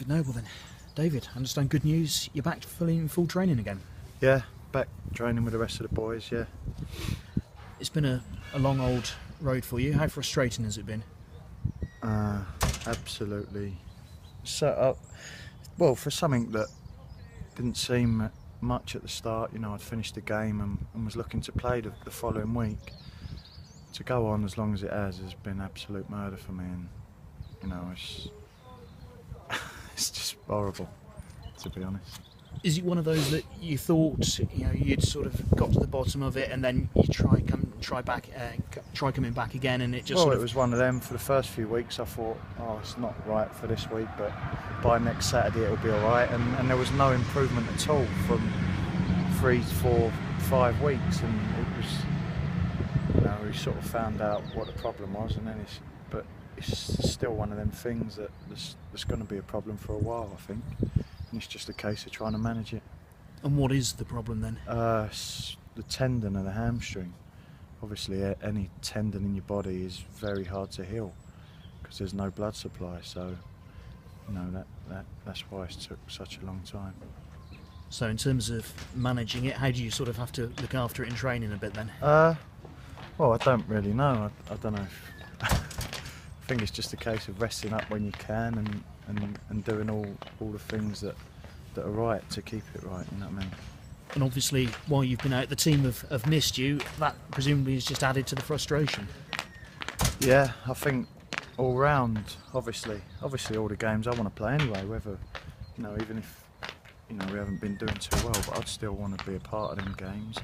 Good Noble then. David, I understand good news, you're back fully in full training again. Yeah, back training with the rest of the boys, yeah. It's been a long old road for you. How frustrating has it been? Absolutely set up. Well, for something that didn't seem much at the start, you know, I'd finished the game and was looking to play the following week. To go on as long as it has been absolute murder for me, and you know, it's just horrible, to be honest. Is it one of those that you thought, you know, you'd sort of got to the bottom of it, and then you try coming back again, and it just Well, it was one of them. For the first few weeks, I thought, oh, it's not right for this week, but by next Saturday it'll be all right. And there was no improvement at all from 3, 4, 5 weeks, and it was, you know, we sort of found out what the problem was, and then but it's still one of them things that there's going to be a problem for a while, I think. And it's just a case of trying to manage it. And what is the problem then? It's the tendon of the hamstring. Obviously, any tendon in your body is very hard to heal because there's no blood supply. So, you know, that's why it took such a long time. So, in terms of managing it, how do you sort of have to look after it in training a bit then? Well, I don't really know. I don't know. I think it's just a case of resting up when you can and doing all the things that are right to keep it right, you know what I mean? And obviously, while you've been out, the team have missed you. That presumably has just added to the frustration. Yeah, I think all round, obviously all the games I want to play anyway, whether, you know, even if, you know, we haven't been doing too well, but I'd still want to be a part of them games,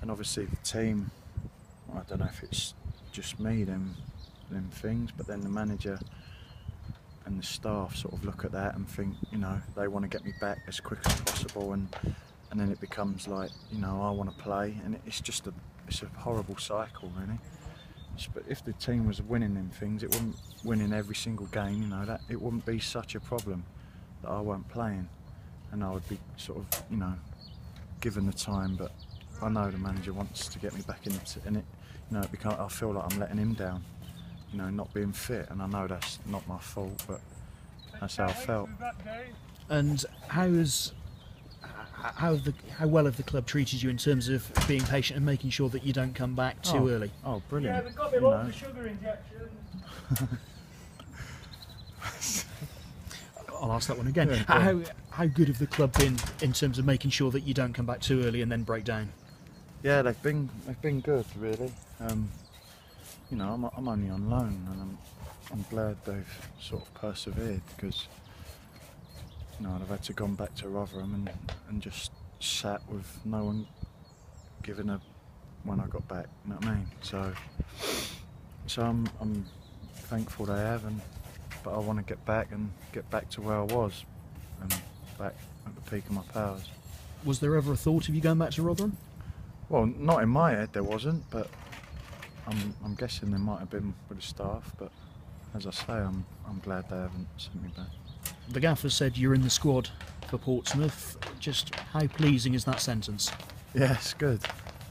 and obviously the team, I don't know if it's just me, them things, but then the manager and the staff sort of look at that and think, you know, they want to get me back as quick as possible, and then it becomes like, you know, I want to play, and it's just it's a horrible cycle, really. But if the team was winning them things, it wouldn't winning every single game, you know, that it wouldn't be such a problem that I weren't playing, and I would be sort of, you know, given the time. But I know the manager wants to get me back in it, you know, I feel like I'm letting him down, you know, not being fit, and I know that's not my fault, but that's how I felt. And how well have the club treated you in terms of being patient and making sure that you don't come back too early? Oh, brilliant! Yeah, they've got me lots of sugar injections. I'll ask that one again. Yeah, how good have the club been in terms of making sure that you don't come back too early and then break down? Yeah, they've been good, really. You know, I'm only on loan, and I'm glad they've sort of persevered, because, you know, I'd have had to gone back to Rotherham and just sat with no one giving a when I got back. You know what I mean? So I'm thankful they have, but I want to get back to where I was, and back at the peak of my powers. Was there ever a thought of you going back to Rotherham? Well, not in my head there wasn't, but I'm guessing there might have been with the staff. But as I say, I'm glad they haven't sent me back. The gaffer said you're in the squad for Portsmouth. Just how pleasing is that sentence? Yeah, it's good.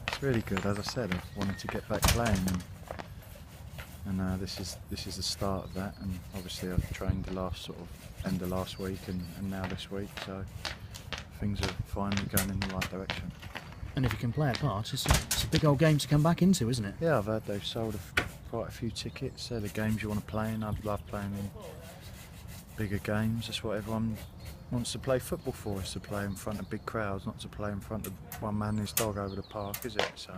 It's really good. As I said, I wanted to get back playing, and this is the start of that. And obviously, I've trained the last sort of end of last week and now this week, so things are finally going in the right direction. And if you can play a part, it's a big old game to come back into, isn't it? Yeah, I've heard they've sold quite a few tickets. They're the games you want to play in. I'd love playing in bigger games. That's what everyone wants to play football for, is to play in front of big crowds, not to play in front of one man and his dog over the park, is it? So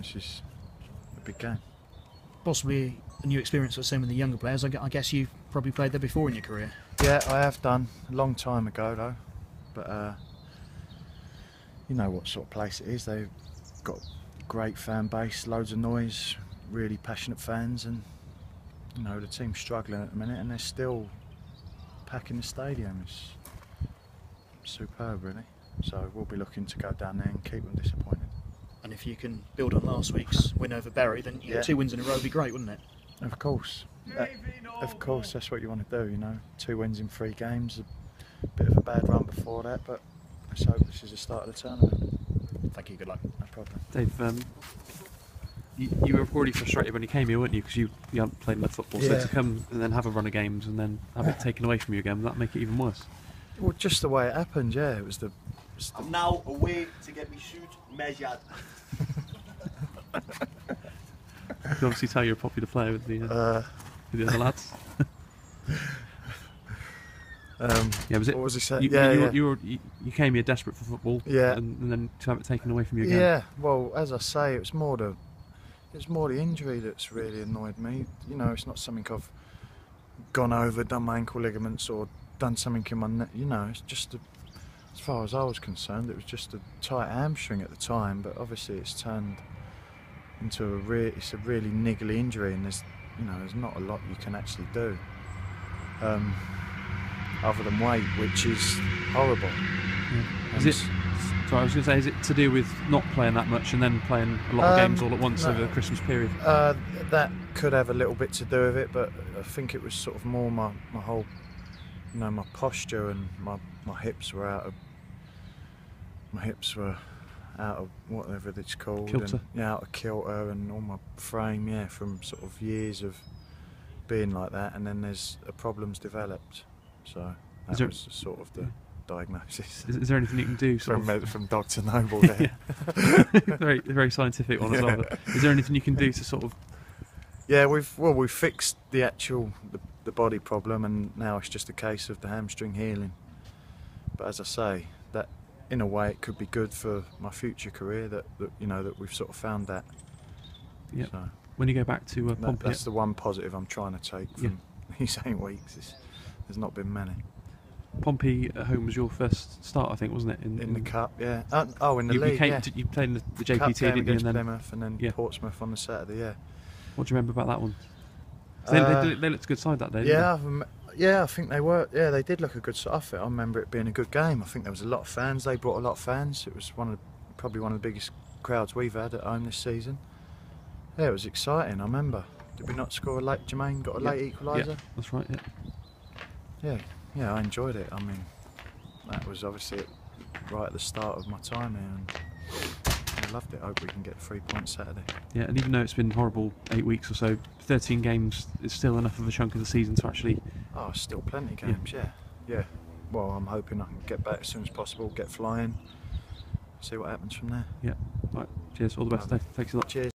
it's just a big game. Possibly a new experience for some of the younger players. I guess you've probably played there before in your career. Yeah, I have done. A long time ago, though. But you know what sort of place it is. They've got a great fan base, loads of noise, really passionate fans, and you know, the team's struggling at the minute, and they're still packing the stadium. It's superb, really. So we'll be looking to go down there and keep them disappointed. And if you can build on last week's win over Bury, then 2 wins in a row would be great, wouldn't it? Of course. Of course, that's what you want to do, you know. 2 wins in 3 games, a bit of a bad run before that, but let's hope this is the start of the tournament. Thank you, good luck. No problem. Dave, you were already frustrated when you came here, weren't you? Because you hadn't played much football. So Yeah. to come and then have a run of games and then have it taken away from you again, that make it even worse. Well, just the way it happened, yeah. It was the I'm now away to get me shoot measured. You can obviously tell you're a popular player with the other lads. Yeah, was it? What was he saying? You came here desperate for football. Yeah. And then to have it taken away from you again. Yeah, well, as I say, it was more the injury that's really annoyed me. You know, it's not something I've gone over, done my ankle ligaments, or done something in my neck. You know, it's just as far as I was concerned, it was just a tight hamstring at the time. But obviously, it's turned into a really niggly injury, and there's not a lot you can actually do. Other than wait, which is horrible. Yeah. Is it? Sorry, I was going to say, is it to do with not playing that much and then playing a lot of games all at once over the Christmas period? That could have a little bit to do with it, but I think it was sort of more my whole, my posture, and my hips were out of whatever it's called. Kilter. And, out of kilter, and all my frame, from sort of years of being like that, and then there's problems developed. So that was sort of the diagnosis. Is there anything you can do from Dr. Noble there? very, very scientific one as well. But is there anything you can do to sort of? Yeah, we've fixed the body problem, and now it's just a case of the hamstring healing. But as I say, that in a way it could be good for my future career. That we've sort of found that. Yeah. So when you go back to Pompey, that's the one positive I'm trying to take from these 8 weeks. There's not been many. Pompey at home was your first start, I think, wasn't it? In the cup, yeah. In the league, You played in the JPT, cup game didn't you? against And then Plymouth, and then Portsmouth on the Saturday. Yeah. What do you remember about that one? They looked a good side that day. Didn't Yeah, I think they were. Yeah, they did look a good side. I remember it being a good game. I think there was a lot of fans. They brought a lot of fans. It was probably one of the biggest crowds we've had at home this season. Yeah, it was exciting. I remember. Did we not score a late? Jermaine got a late equaliser. Yeah, that's right. Yeah. Yeah, I enjoyed it. I mean, that was obviously right at the start of my time here, and I loved it. I hope we can get 3 points Saturday. Yeah, and even though it's been horrible 8 weeks or so, 13 games is still enough of a chunk of the season to actually. Oh, still plenty of games. Yeah. Well, I'm hoping I can get back as soon as possible, get flying, see what happens from there. Yeah. Right. Cheers. All the best. Thanks a lot. Cheers.